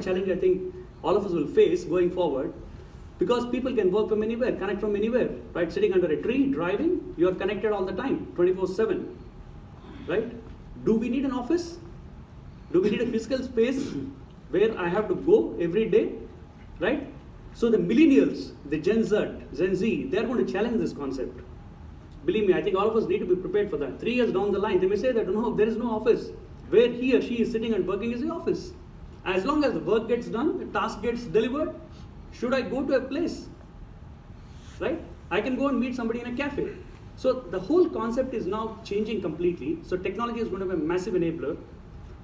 challenge I think all of us will face going forward, because people can work from anywhere, connect from anywhere, right? Sitting under a tree, driving, you are connected all the time, 24/7, right? Do we need an office? Do we need a physical space where I have to go every day, right? So the millennials, the Gen Z, they're going to challenge this concept. Believe me, I think all of us need to be prepared for that. 3 years down the line, they may say that no, there is no office. Where he or she is sitting and working is the office. As long as the work gets done, the task gets delivered, should I go to a place? Right? I can go and meet somebody in a cafe. So the whole concept is now changing completely. So technology is going to be a massive enabler.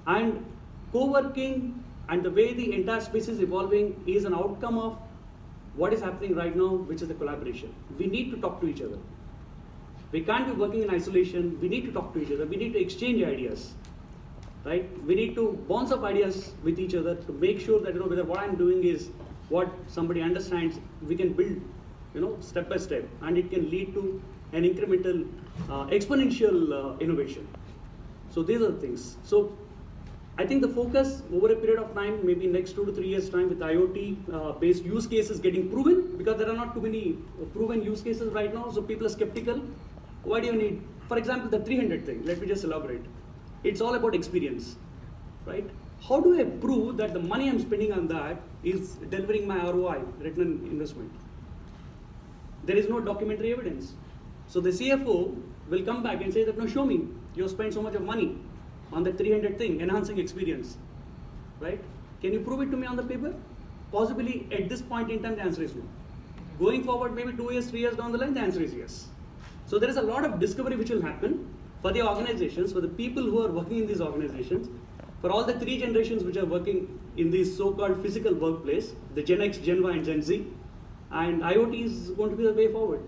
And co-working and the way the entire space is evolving is an outcome of what is happening right now, which is the collaboration. We need to talk to each other. We can't be working in isolation. We need to talk to each other. We need to exchange ideas, right? We need to bounce up ideas with each other to make sure that whether what I'm doing is what somebody understands. We can build, step by step, and it can lead to an incremental, exponential innovation. So these are the things. So I think the focus over a period of time, maybe next 2 to 3 years time, with IoT based use cases getting proven, because there are not too many proven use cases right now, so people are skeptical. Why do you need, for example, the 300 thing, let me just elaborate. It's all about experience, right? How do I prove that the money I'm spending on that is delivering my ROI, return on investment? There is no documentary evidence. So the CFO will come back and say that, no, show me, you spent so much of money on the 300 thing, enhancing experience, right? Can you prove it to me on the paper? Possibly at this point in time, the answer is no. Going forward, maybe 2 years, 3 years down the line, the answer is yes. So there is a lot of discovery which will happen for the organizations, for the people who are working in these organizations, for all the 3 generations which are working in this so-called physical workplace, the Gen X, Gen Y, and Gen Z, and IoT is going to be the way forward.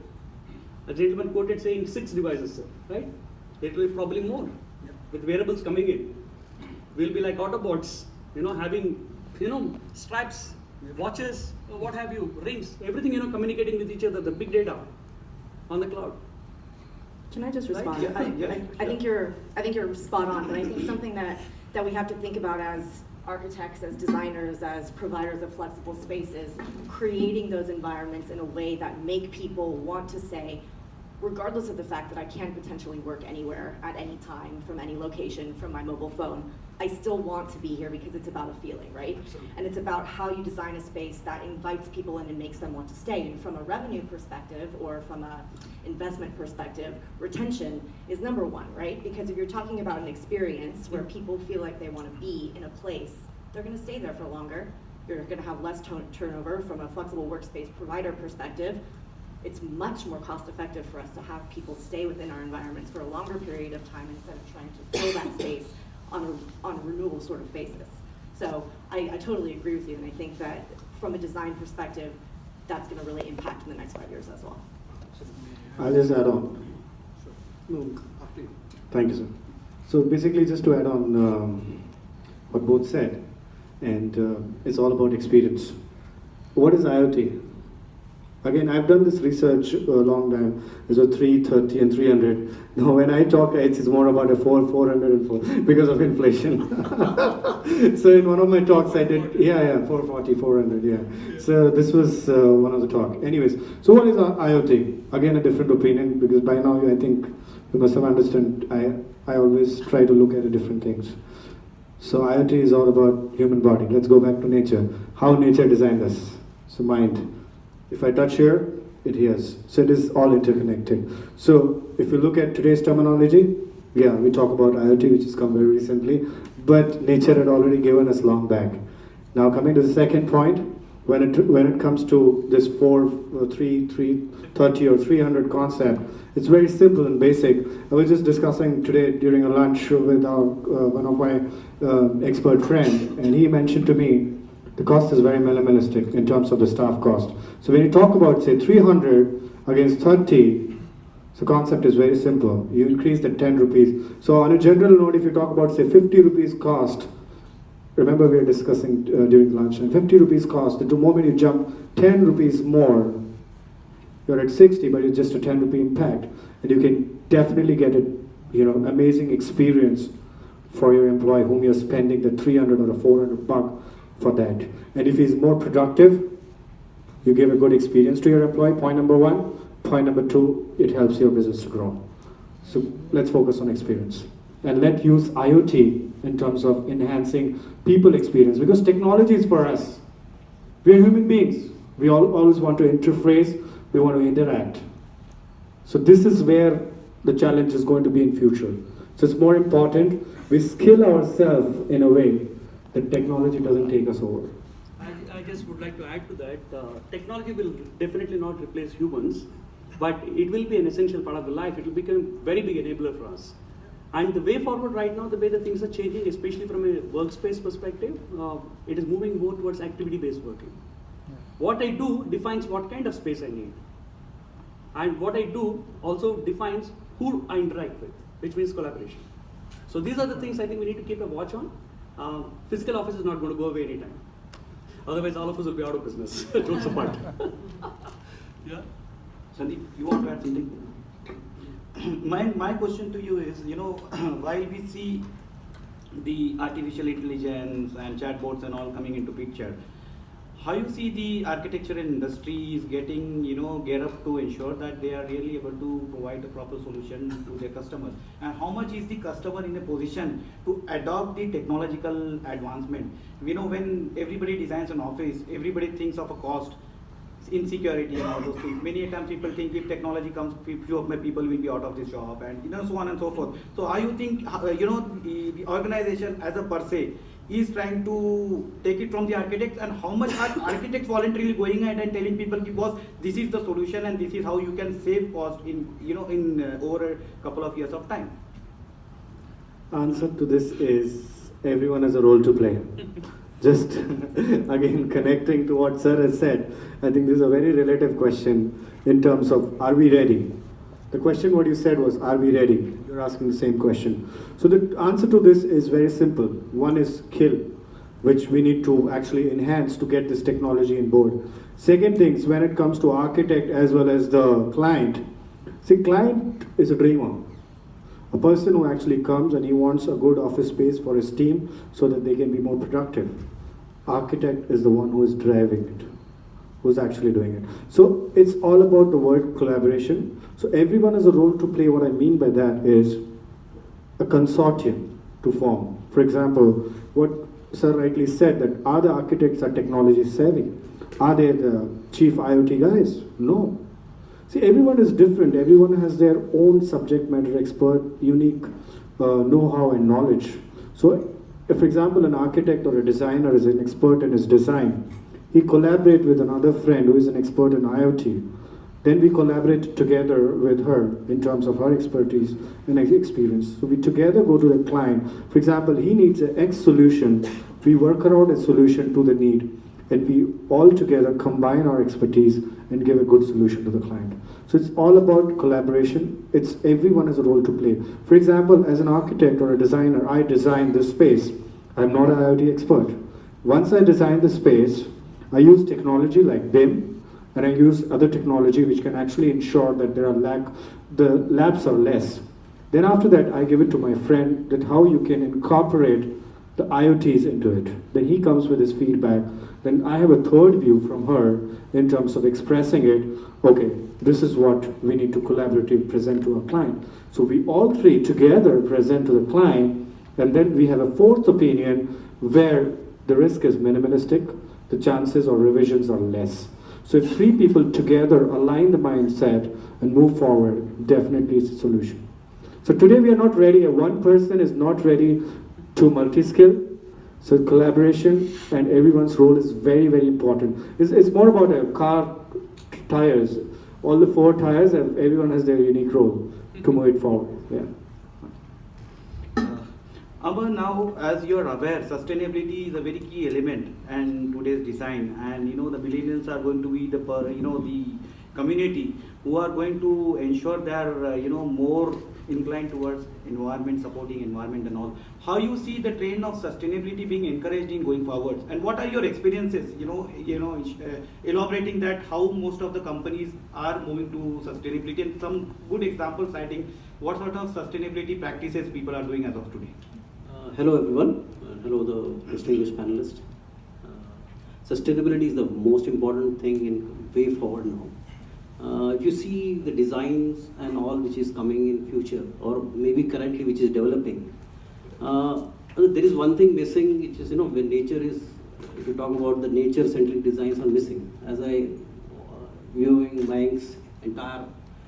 A gentleman quoted saying 6 devices, sir, right? It will be probably more. With wearables coming in, we'll be like Autobots, having, straps, watches, what have you, rings, everything, communicating with each other, the big data on the cloud. Can I just respond? Right? Yeah. I think you're spot on, but I think something that we have to think about as architects, as designers, as providers of flexible spaces, creating those environments in a way that make people want to say, regardless of the fact that I can potentially work anywhere at any time from any location from my mobile phone, I still want to be here because it's about a feeling, right? Absolutely. And it's about how you design a space that invites people in and makes them want to stay. And from a revenue perspective or from a investment perspective, retention is number one, right? Because if you're talking about an experience where people feel like they want to be in a place, they're going to stay there for longer. You're going to have less turnover from a flexible workspace provider perspective. It's much more cost effective for us to have people stay within our environments for a longer period of time instead of trying to fill that space on a renewal sort of basis. So I totally agree with you, and I think that from a design perspective, that's going to really impact in the next 5 years as well. I'll just add on. No. Thank you, sir. So basically, just to add on what both said, and it's all about experience. What is IoT? Again, I've done this research a long time. There's a 330 and 300. Now, when I talk, it's more about a 404 because of inflation. So in one of my talks, I did 440, 400, yeah. So this was one of the talk. Anyways, so what is IoT? Again, a different opinion, because by now I think you must have understood. I always try to look at different things. So IoT is all about human body. Let's go back to nature. How nature designed us. So mind. If I touch here, it hears. So it is all interconnected. So if you look at today's terminology, we talk about IoT, which has come very recently, but nature had already given us long back. Now coming to the second point, when it comes to this 330 or 300 concept, it's very simple and basic. I was just discussing today during a lunch with one of my expert friend, and he mentioned to me, the cost is very minimalistic in terms of the staff cost. So when you talk about, say, 300 against 30, the concept is very simple. You increase the 10 rupees. So on a general note, if you talk about, say, 50 rupees cost, remember we were discussing during lunch, and 50 rupees cost, the moment you jump 10 rupees more, you're at 60, but it's just a 10 rupee impact. And you can definitely get an amazing experience for your employee whom you're spending the 300 or a 400 buck for that. And if he's more productive, you give a good experience to your employee, point number one. Point number two, it helps your business to grow. So let's focus on experience. And let's use IoT in terms of enhancing people experience, because technology is for us. We are human beings. We always want to interface, we want to interact. So this is where the challenge is going to be in future. So it's more important we skill ourselves in a way that technology doesn't take us over. I just would like to add to that. Technology will definitely not replace humans, but it will be an essential part of the life. It will become a very big enabler for us. And the way forward right now, the way that things are changing, especially from a workspace perspective, it is moving more towards activity-based working. What I do defines what kind of space I need. And what I do also defines who I interact with, which means collaboration. So these are the things I think we need to keep a watch on. Physical office is not going to go away anytime. Otherwise, all of us will be out of business. Jokes apart. Yeah. Sandeep, you want to add something? My question to you is, while we see the artificial intelligence and chatbots and all coming into picture, how you see the architecture industry is getting, gear up to ensure that they are really able to provide a proper solution to their customers? And how much is the customer in a position to adopt the technological advancement? When everybody designs an office, everybody thinks of a cost, insecurity and all those things. Many times people think if technology comes, few of my people will be out of this job, and so on and so forth. So how you think, the organization as a per se is trying to take it from the architects, and how much are architects voluntarily going ahead and telling people, boss, this is the solution and this is how you can save cost in over a couple of years of time? Answer to this is everyone has a role to play. Just again connecting to what sir has said, I think this is a very relative question in terms of are we ready? The question what you said was, are we ready? You're asking the same question. So the answer to this is very simple. One is skill, which we need to actually enhance to get this technology on board. Second things, when it comes to architect as well as the client, see, client is a dreamer. A person who actually comes and he wants a good office space for his team so that they can be more productive. Architect is the one who is driving it, who's actually doing it. So it's all about the word collaboration. So everyone has a role to play. What I mean by that is a consortium to form. For example, what sir rightly said, that are the architects are technology savvy? Are they the chief IoT guys? No. See, everyone is different. Everyone has their own subject matter expert, unique know-how and knowledge. So if, for example, an architect or a designer is an expert in his design, he collaborates with another friend who is an expert in IoT. Then we collaborate together with her in terms of her expertise and experience. So we together go to the client. For example, he needs an X solution. We work around a solution to the need. And we all together combine our expertise and give a good solution to the client. So it's all about collaboration. It's everyone has a role to play. For example, as an architect or a designer, I design this space. I'm not an IoT expert. Once I design the space, I use technology like BIM, and I use other technology which can actually ensure that the labs are less. Then after that, I give it to my friend that how you can incorporate the IoTs into it. Then he comes with his feedback. Then I have a third view from her in terms of expressing it. Okay, this is what we need to collaboratively present to our client. So we all three together present to the client, and then we have a fourth opinion where the risk is minimalistic, the chances or revisions are less. So if three people together align the mindset and move forward, definitely it's a solution. So today we are not ready, one person is not ready to multi-skill. So collaboration and everyone's role is very, very important. It's more about a car tires. All the four tires, everyone has their unique role to move it forward. Yeah. Amber, now as you are aware, sustainability is a very key element in today's design, and the millennials are going to be the community who are going to ensure they are more inclined towards environment, supporting environment and all. How you see the trend of sustainability being encouraged in going forward, and what are your experiences? Elaborating that how most of the companies are moving to sustainability, and some good examples citing what sort of sustainability practices people are doing as of today. Hello everyone, hello the distinguished panelists. sustainability is the most important thing in way forward now. If you see the designs and all which is coming in future, or maybe currently which is developing, there is one thing missing, which is, when nature is, if you talk about the nature-centric designs are missing. As I viewing Mayank's entire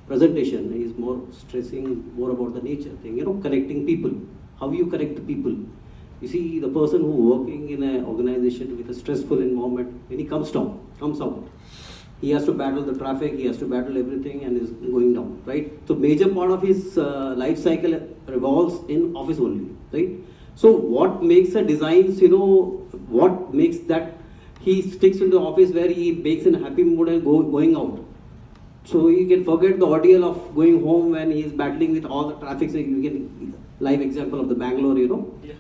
presentation, he is more stressing more about the nature thing, connecting people. How you connect people? You see, the person who working in an organization with a stressful environment, when he comes out, he has to battle the traffic, he has to battle everything, and is going down, right? So major part of his life cycle revolves in office only, right? So what makes a designs, what makes that he sticks in the office where he makes in a happy mood and going out. So you can forget the ordeal of going home when he is battling with all the traffic. So you can live example of the Bangalore,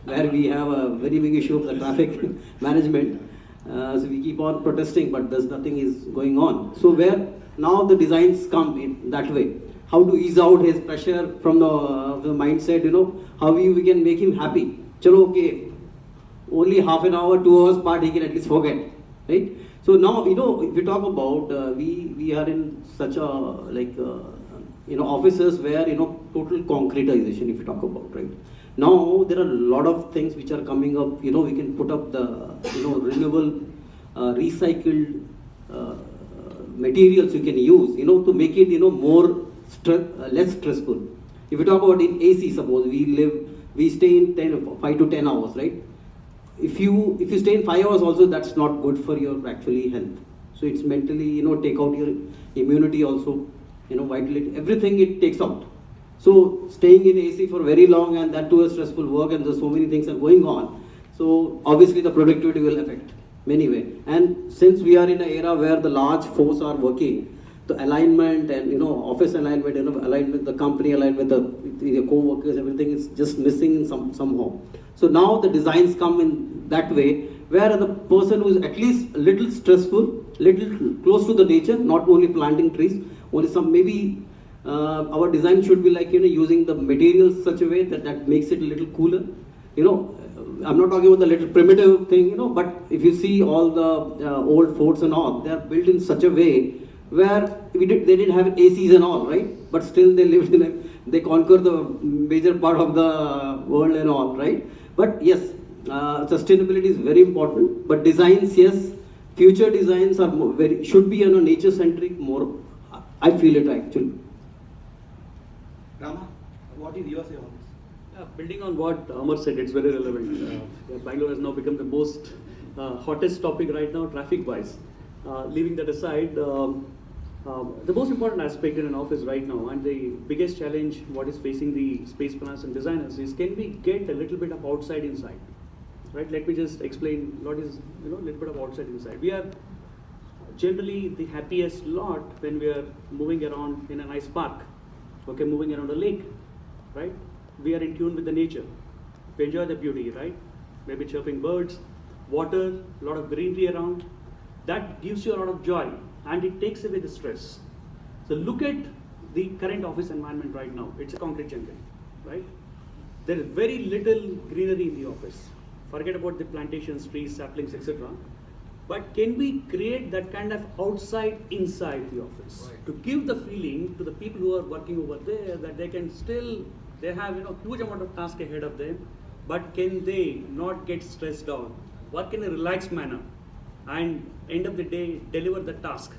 where we have a very big issue of the traffic management. So we keep on protesting, but there's nothing is going on. So where now the designs come in that way, how to ease out his pressure from the mindset, how we can make him happy. Chalo, okay, only half an hour, 2 hours part he can at least forget, right? So now, if you talk about, we are in such a, offices where, total concretization, if you talk about, right? Now, there are a lot of things which are coming up, we can put up the, renewable, recycled materials you can use, to make it, more, less stressful. If you talk about in AC, suppose we stay in 5 to 10 hours, right? If you stay in 5 hours also, that's not good for your actually health. So it's mentally, take out your immunity also, vitality, everything it takes out. So staying in AC for very long, and that too a stressful work, and there's so many things are going on. So obviously the productivity will affect many way. And since we are in an era where the large force are working, the alignment and office alignment, alignment with the company, alignment with the co-workers, everything is just missing in somehow. So now the designs come in that way, where the person who is at least a little stressful, little close to the nature, not only planting trees, only some maybe our design should be like using the materials such a way that makes it a little cooler. I'm not talking about the little primitive thing, but if you see all the old forts and all, they are built in such a way where they didn't have ACs and all, right? But still they lived they conquer the major part of the world and all, right? But yes, sustainability is very important. But designs, yes, future designs are should be nature centric more. I feel it actually. Rama, what is your say on this? Building on what Amar said, it's very relevant. Bangalore has now become the most hottest topic right now, traffic-wise. Leaving that aside, the most important aspect in an office right now, and the biggest challenge what is facing the space planners and designers, is can we get a little bit of outside inside, right? Let me just explain what is a little bit of outside inside. We are generally the happiest lot when we are moving around in a nice park, okay, moving around a lake, right? We are in tune with the nature. We enjoy the beauty, right? Maybe chirping birds, water, a lot of greenery around. That gives you a lot of joy, and it takes away the stress. So look at the current office environment right now. It's a concrete jungle, right? There is very little greenery in the office. Forget about the plantations, trees, saplings, etc. But can we create that kind of outside inside the office, to give the feeling to the people who are working over there that they can still, they have huge amount of task ahead of them, but can they not get stressed out, work in a relaxed manner, and end of the day deliver the task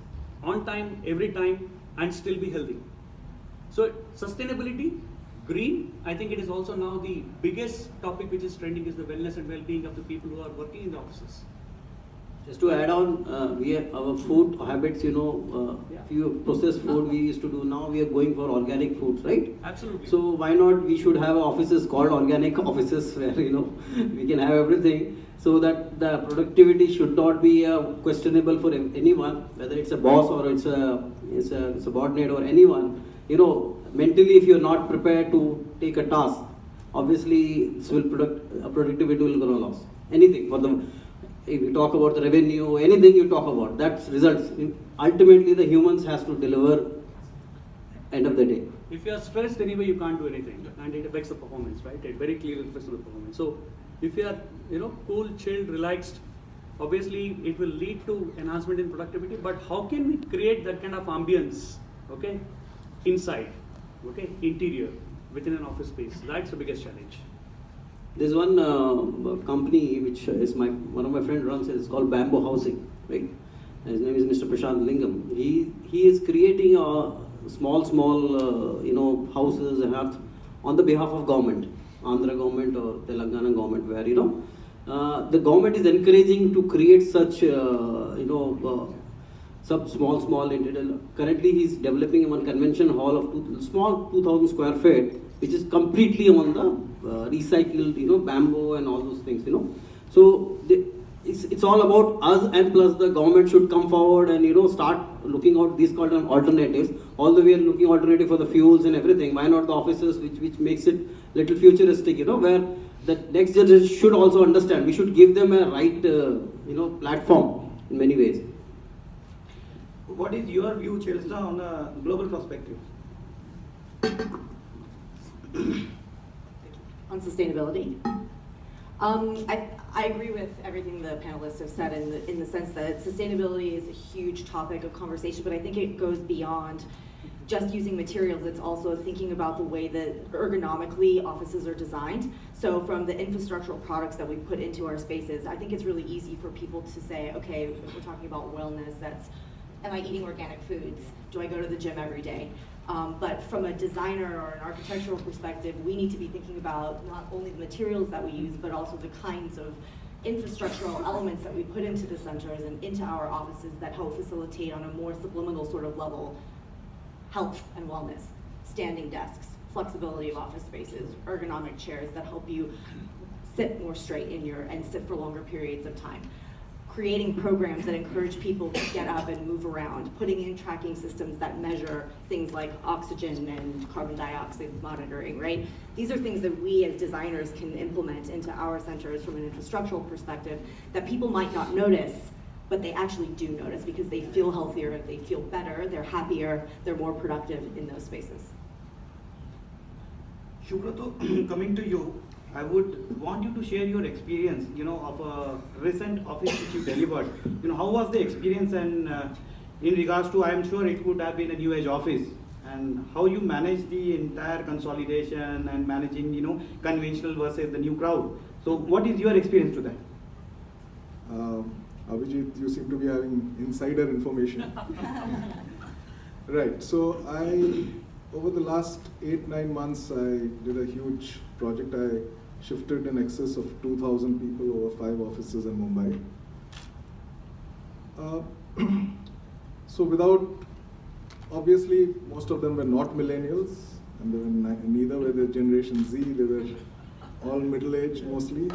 on time, every time, and still be healthy. So sustainability, green, I think it is also now the biggest topic which is trending, is the wellness and well-being of the people who are working in the offices. Just to add on, our food habits, few processed food we used to do, now we are going for organic foods, right? Absolutely. So why not we should have offices called organic offices where, we can have everything, so that the productivity should not be questionable for anyone, whether it's a boss or it's a subordinate or anyone. Mentally, if you're not prepared to take a task, obviously this will productivity will go loss. Anything for them. If you talk about the revenue, anything you talk about, that's results. Ultimately, the humans has to deliver end of the day. If you are stressed anyway, you can't do anything, and it affects the performance, right? It very clearly affects the performance. So if you are, cool, chilled, relaxed, obviously it will lead to enhancement in productivity, but how can we create that kind of ambience, okay, inside, okay, interior, within an office space? That's the biggest challenge. There's one company which is one of my friend runs it. It's called Bamboo Housing, right? His name is Mr. Prashant Lingam. He is creating small houses and earth on the behalf of government, Andhra government or Telangana government, where the government is encouraging to create such some small interior. Currently, he's developing one convention hall of small 2,000 square feet, which is completely on the recycled, bamboo and all those things, So it's all about us, and plus the government should come forward and start looking out these called alternatives. Although we are looking alternative for the fuels and everything, why not the offices, which makes it little futuristic, where the next generation should also understand. We should give them a right, platform in many ways. What is your view, Chelsa, on a global perspective? On sustainability. I agree with everything the panelists have said in the sense that sustainability is a huge topic of conversation, but I think it goes beyond just using materials. It's also thinking about the way that ergonomically offices are designed. So from the infrastructural products that we put into our spaces, I think it's really easy for people to say, okay, if we're talking about wellness, am I eating organic foods? Do I go to the gym every day? But from a designer or an architectural perspective, we need to be thinking about not only the materials that we use, but also the kinds of infrastructural elements that we put into the centers and into our offices that help facilitate on a more subliminal sort of level health and wellness, standing desks, flexibility of office spaces, ergonomic chairs that help you sit more straight and sit for longer periods of time. Creating programs that encourage people to get up and move around, putting in tracking systems that measure things like oxygen and carbon dioxide monitoring, right? These are things that we as designers can implement into our centers from an infrastructural perspective that people might not notice, but they actually do notice because they feel healthier, they feel better, they're happier, they're more productive in those spaces. Shubrato, coming to you, I would want you to share your experience, of a recent office which you delivered. How was the experience, and in regards to, I am sure it would have been a new age office, and how you manage the entire consolidation and managing, conventional versus the new crowd. So what is your experience to that? Abhijit, you seem to be having insider information. Right, so over the last 8-9 months, I did a huge project. I shifted in excess of 2,000 people over 5 offices in Mumbai. So obviously, most of them were not millennials, and they were neither were the Generation Z, they were all middle-aged mostly.